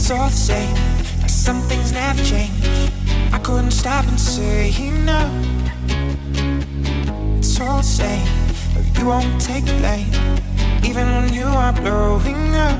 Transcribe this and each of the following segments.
it's all the same, like some things never change. I couldn't stop and say no. It's all the same, but you won't take the blame, even when you are blowing up.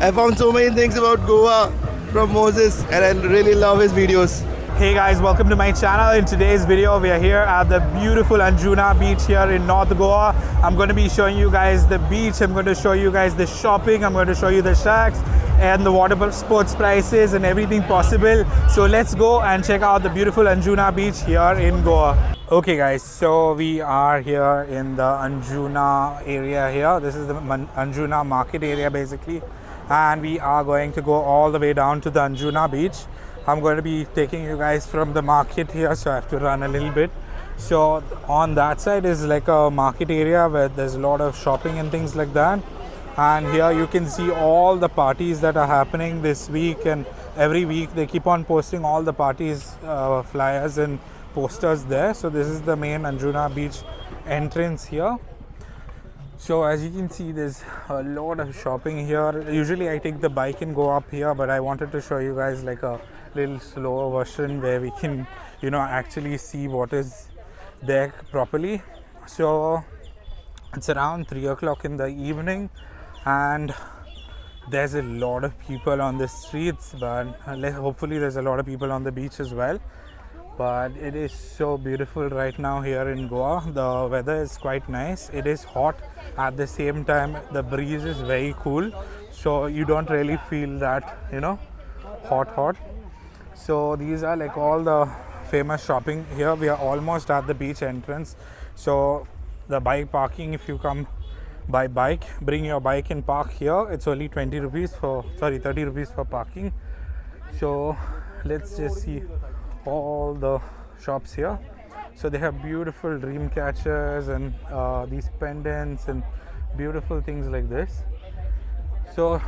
I found so many things about Goa from Moses and I really love his videos. Hey guys, welcome to my channel. In today's video, we are here at the beautiful Anjuna beach here in North Goa. I'm going to be showing you guys the beach. I'm going to show you guys the shopping. I'm going to show you the shacks and the water sports prices and everything possible. So let's go and check out the beautiful Anjuna beach here in Goa. Okay guys, so we are here in the Anjuna area here. This is the Anjuna market area basically. And we are going to go all the way down to the Anjuna beach. I'm going to be taking you guys from the market here, so I have to run a little bit. So on that side is like a market area where there's a lot of shopping and things like that. And here you can see all the parties that are happening this week, and every week they keep on posting all the parties, flyers and posters there. So this is the main Anjuna beach entrance here. So as you can see, there's a lot of shopping here. Usually I take the bike and go up here, but I wanted to show you guys like a little slower version where we can, you know, actually see what is there properly. So it's around 3 o'clock in the evening and there's a lot of people on the streets, but hopefully there's a lot of people on the beach as well. But it is so beautiful right now here in Goa. The weather is quite nice. It is hot. At the same time, the breeze is very cool. So you don't really feel that, you know, hot. So these are like all the famous shopping here. We are almost at the beach entrance. So the bike parking, if you come by bike, bring your bike and park here. It's only 30 rupees for parking. So let's just see all the shops here. So they have beautiful dream catchers and these pendants and beautiful things like this. So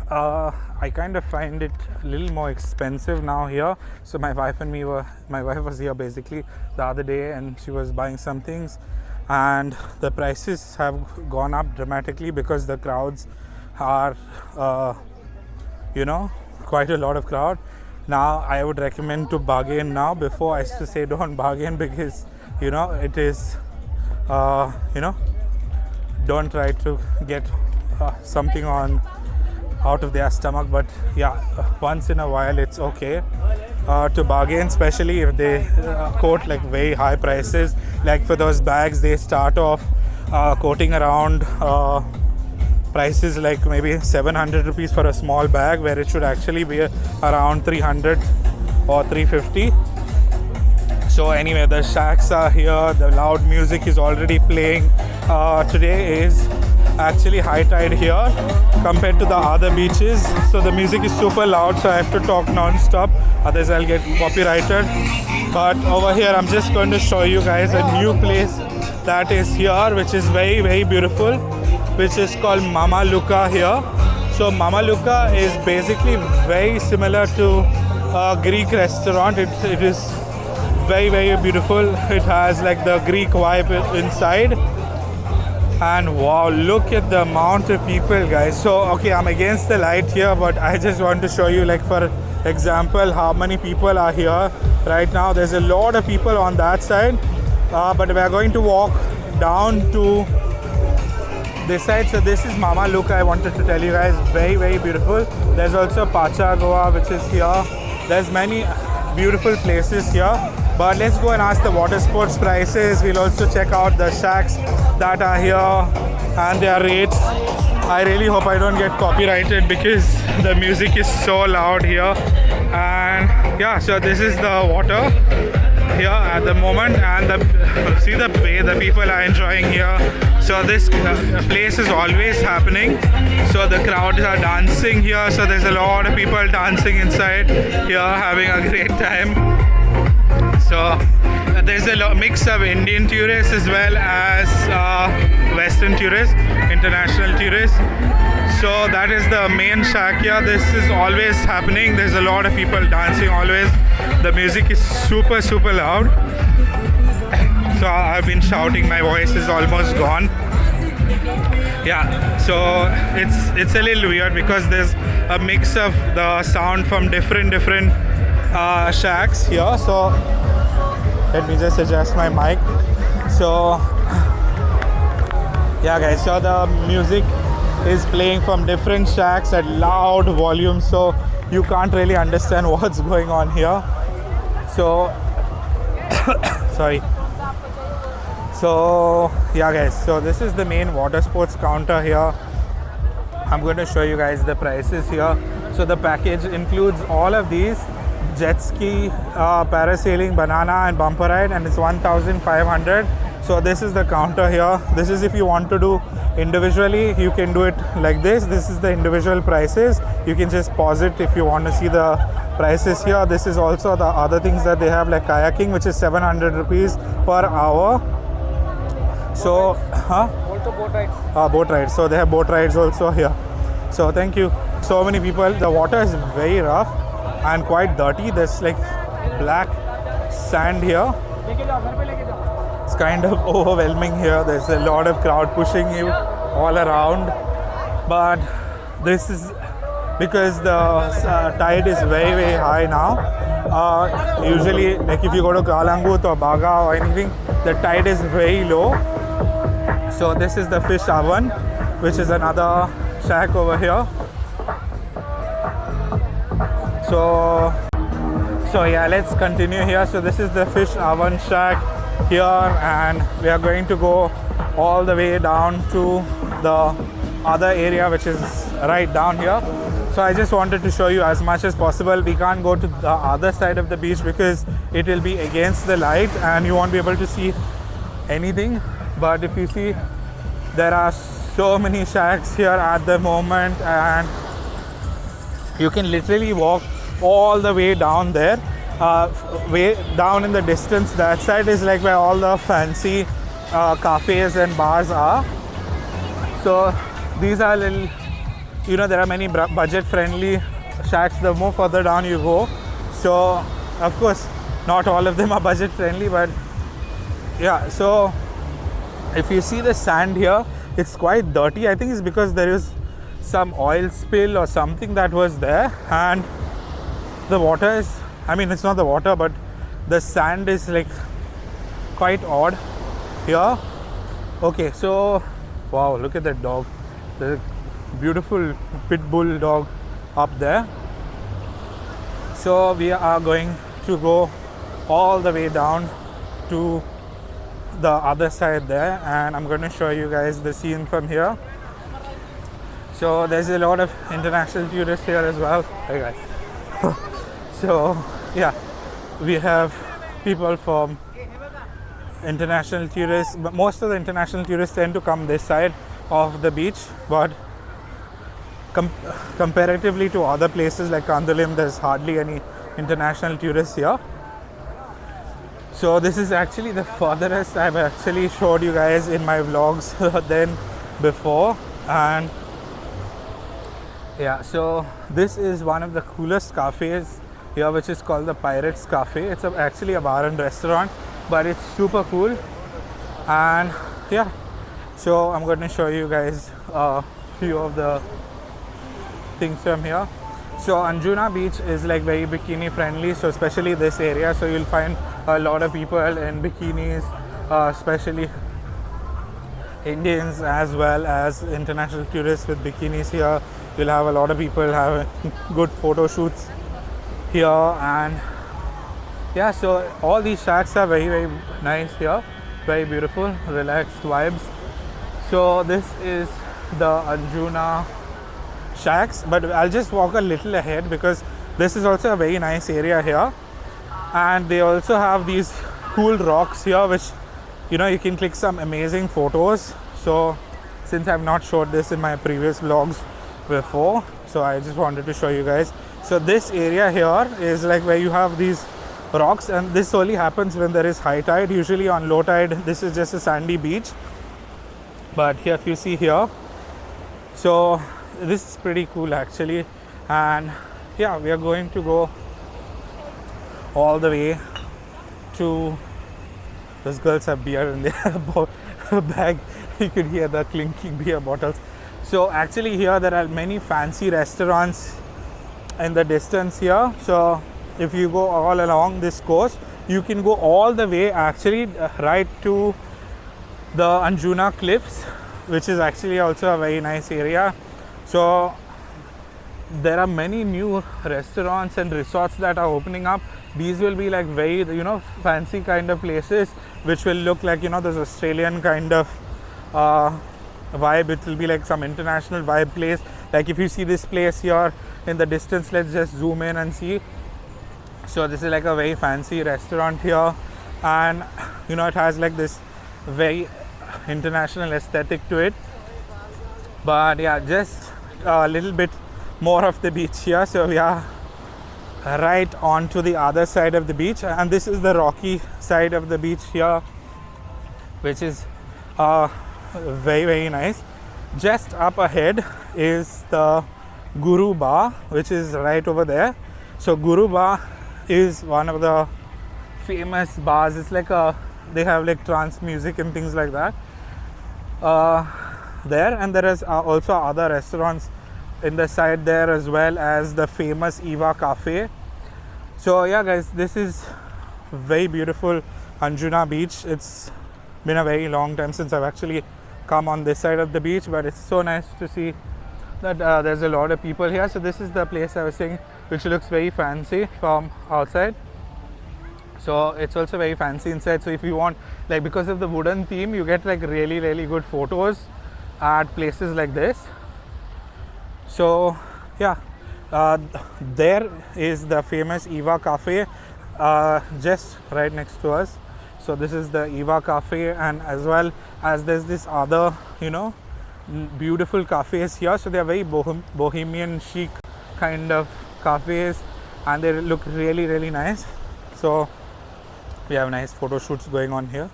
I kind of find it a little more expensive now here. So my wife was here basically the other day and she was buying some things, and the prices have gone up dramatically because the crowds are you know, quite a lot of crowd. Now I would recommend to bargain now. Before I used to say don't bargain because, you know, it is you know, don't try to get something out of their stomach. But yeah, once in a while it's okay to bargain, especially if they quote like very high prices. Like for those bags, they start off quoting around prices like maybe 700 rupees for a small bag, where it should actually be around 300 or 350. So anyway, the shacks are here. The loud music is already playing. Today is actually high tide here compared to the other beaches, so the music is super loud, so I have to talk non-stop, otherwise I'll get copyrighted. But over here I'm just going to show you guys a new place that is here, which is very, very beautiful, which is called Mama Luca here. So Mama Luca is basically very similar to a Greek restaurant. It is very, very beautiful. It has like the Greek vibe inside. And wow, look at the amount of people, guys. So okay, I'm against the light here, but I just want to show you, like for example, how many people are here right now. There's a lot of people on that side, but we are going to walk down to this side. So this is Mama Luca. I wanted to tell you guys, very, very beautiful. There's also Pacha Goa, which is here. There's many beautiful places here. But let's go and ask the water sports prices. We'll also check out the shacks that are here and their rates. I really hope I don't get copyrighted because the music is so loud here. And yeah, so this is the water here at the moment, and see the way the people are enjoying here. So this place is always happening. So the crowds are dancing here. So there's a lot of people dancing inside here, having a great time. So there's a mix of Indian tourists as well as Western tourists, international tourists. So that is the main shack here. This is always happening. There's a lot of people dancing always. The music is super, super loud. So I've been shouting, my voice is almost gone. Yeah, so it's a little weird because there's a mix of the sound from different shacks here. So let me just adjust my mic. So yeah guys, so the music is playing from different shacks at loud volume, so you can't really understand what's going on here. So sorry. So yeah guys, so this is the main Watersports counter here. I'm going to show you guys the prices here. So the package includes all of these: jet ski, parasailing, banana and bumper ride, and it's 1,500. So this is the counter here. This is if you want to do individually, you can do it like this. This is the individual prices. You can just pause it if you want to see the prices here. This is also the other things that they have, like kayaking, which is 700 rupees per hour. So Also boat rides. boat rides. So they have boat rides also here. So thank you. So many people. The water is very rough and quite dirty. There's like black sand here. It's kind of overwhelming here. There's a lot of crowd pushing you all around. But this is because the tide is very high now. Usually, like if you go to Kalangut or Baga or anything, the tide is very low. So this is the fish oven, which is another shack over here. So yeah, let's continue here. So this is the fish oven shack here, and we are going to go all the way down to the other area, which is right down here. So I just wanted to show you as much as possible. We can't go to the other side of the beach because it will be against the light and you won't be able to see anything. But if you see, there are so many shacks here at the moment, and you can literally walk all the way down there. Way down in the distance, that side is like where all the fancy cafes and bars are. So these are little, you know, there are many budget friendly shacks the more further down you go. So of course not all of them are budget friendly, but yeah. So if you see the sand here, it's quite dirty. I think it's because there is some oil spill or something that was there, and the water is, I mean, it's not the water, but the sand is like quite odd here. Okay, so wow, look at that dog. The beautiful pit bull dog up there. So we are going to go all the way down to the other side there, and I'm going to show you guys the scene from here. So there's a lot of international tourists here as well. Hey guys. So yeah, we have people from international tourists, but most of the international tourists tend to come this side of the beach, but comparatively to other places like Kandalim, there's hardly any international tourists here. So this is actually the furthest I've actually showed you guys in my vlogs than before. And yeah, so this is one of the coolest cafes here, which is called the Pirates Cafe. It's actually a bar and restaurant, but it's super cool. And yeah, so I'm going to show you guys a few of the things from here. So Anjuna beach is like very bikini friendly, so especially this area, so you'll find a lot of people in bikinis, especially Indians as well as international tourists with bikinis here. You'll have a lot of people having good photo shoots here. And yeah, so all these shacks are very nice here, very beautiful, relaxed vibes. So this is the Anjuna shacks, but I'll just walk a little ahead because this is also a very nice area here, and they also have these cool rocks here, which, you know, you can click some amazing photos. So since I've not showed this in my previous vlogs before, so I just wanted to show you guys. So this area here is like where you have these rocks, and this only happens when there is high tide. Usually on low tide this is just a sandy beach, but here if you see here, so this is pretty cool actually. And yeah, we are going to go all the way to, those girls have beer in their bag. You could hear the clinking beer bottles. So actually here there are many fancy restaurants in the distance here. So if you go all along this coast, you can go all the way actually right to the Anjuna cliffs, which is actually also a very nice area. So there are many new restaurants and resorts that are opening up. These will be like very, fancy kind of places, which will look like, this Australian kind of vibe. It will be like some international vibe place. Like if you see this place here in the distance, let's just zoom in and see. So this is like a very fancy restaurant here, and it has like this very international aesthetic to it. But yeah, just a little bit more of the beach here. So we are right on to the other side of the beach, and this is the rocky side of the beach here, which is very, very nice. Just up ahead is the Guru Bar, which is right over there. So Guru Bar is one of the famous bars. It's like they have like trance music and things like that there, and there is also other restaurants in the side there, as well as the famous Eva Cafe. So yeah guys, this is very beautiful Anjuna beach. It's been a very long time since I've actually come on this side of the beach, but it's so nice to see that there's a lot of people here. So this is the place I was saying, which looks very fancy from outside. So it's also very fancy inside. So if you want, like, because of the wooden theme, you get like really, really good photos at places like this. So yeah, there is the famous Eva Cafe just right next to us. So this is the Eva Cafe, and as well as there's this other, beautiful cafes here. So they are very bohemian chic kind of cafes, and they look really, really nice. So we have nice photo shoots going on here.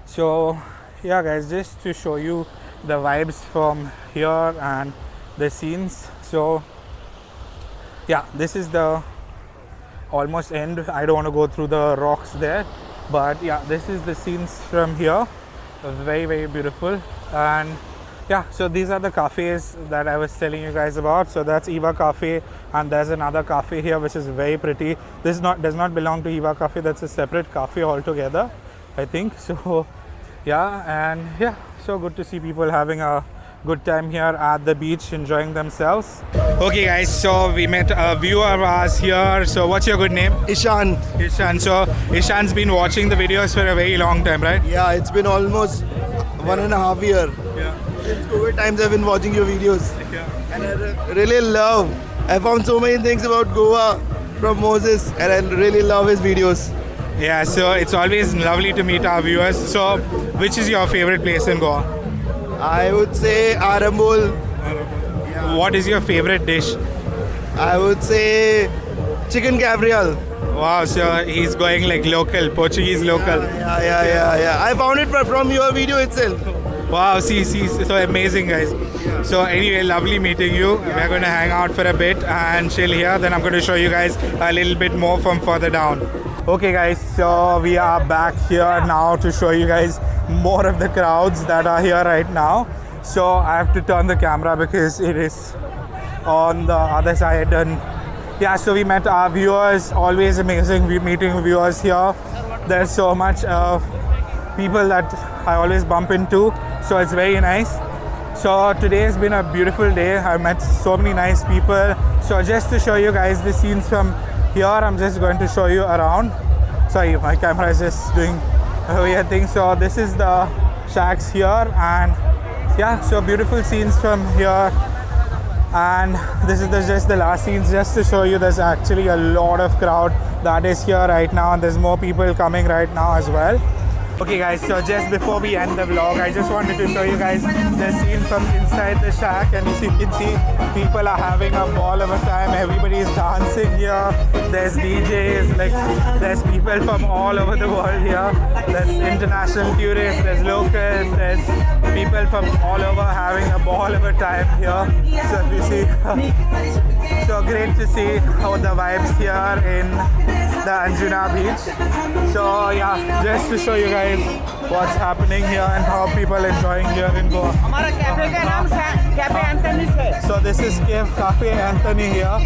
So yeah guys, just to show you the vibes from here and the scenes. So yeah, this is the almost end. I don't want to go through the rocks there, but yeah, this is the scenes from here. Very, very beautiful. And yeah, so these are the cafes that I was telling you guys about. So that's Eva Cafe, and there's another cafe here which is very pretty. This does not belong to Eva Cafe. That's a separate cafe altogether, I think. So yeah, and yeah, so good to see people having a good time here at the beach, enjoying themselves. Okay guys, so we met a viewer of ours here. So what's your good name? Ishan. Ishan. So Ishan's been watching the videos for a very long time, right? Yeah, it's been almost 1.5 years. Yeah. Since COVID times I've been watching your videos. Yeah. And I really love. I found so many things about Goa from Moses, and I really love his videos. Yeah, so it's always lovely to meet our viewers. So which is your favorite place in Goa? I would say Arambol. Yeah. What is your favorite dish? I would say chicken cabrial. Wow, so he's going like local, Portuguese local. Yeah. I found it from your video itself. Wow, see, so amazing guys. So anyway, lovely meeting you. We're going to hang out for a bit and chill here. Then I'm going to show you guys a little bit more from further down. Okay guys, so we are back here now to show you guys more of the crowds that are here right now. So I have to turn the camera because it is on the other side. And yeah, so we met our viewers. Always amazing meeting viewers here. There's so much people that I always bump into, so it's very nice. So today has been a beautiful day. I've met so many nice people. So just to show you guys the scenes from here, I'm just going to show you around. Sorry, my camera is just doing a weird thing. So this is the shacks here, and yeah, so beautiful scenes from here. And this is just the last scenes, just to show you there's actually a lot of crowd that is here right now, and there's more people coming right now as well. Okay guys, so just before we end the vlog, I just wanted to show you guys the scene from inside the shack, and as you can see, people are having a ball of a time. Everybody is dancing here. There's DJs, like there's people from all over the world here. There's international tourists, there's locals, there's people from all over having a ball of a time here. So if you see, so great to see how the vibes here in the Anjuna beach. So yeah, just to show you guys what's happening here and how people enjoying here in Goa. हमारा cafe का नाम cafe Anthony है. So this is Cafe Anthony here.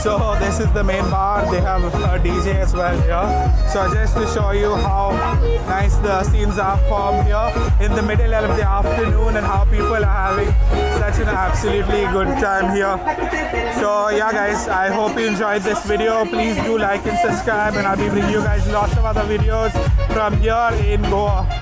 So this is the main bar. They have a DJ as well here. So just to show you how nice the scenes are formed here in the middle of the afternoon and how people are having such an absolutely good time here. So yeah guys, I hope you enjoyed this video. Please do like and subscribe, and I'll be bringing you guys lots of other videos from here in Goa.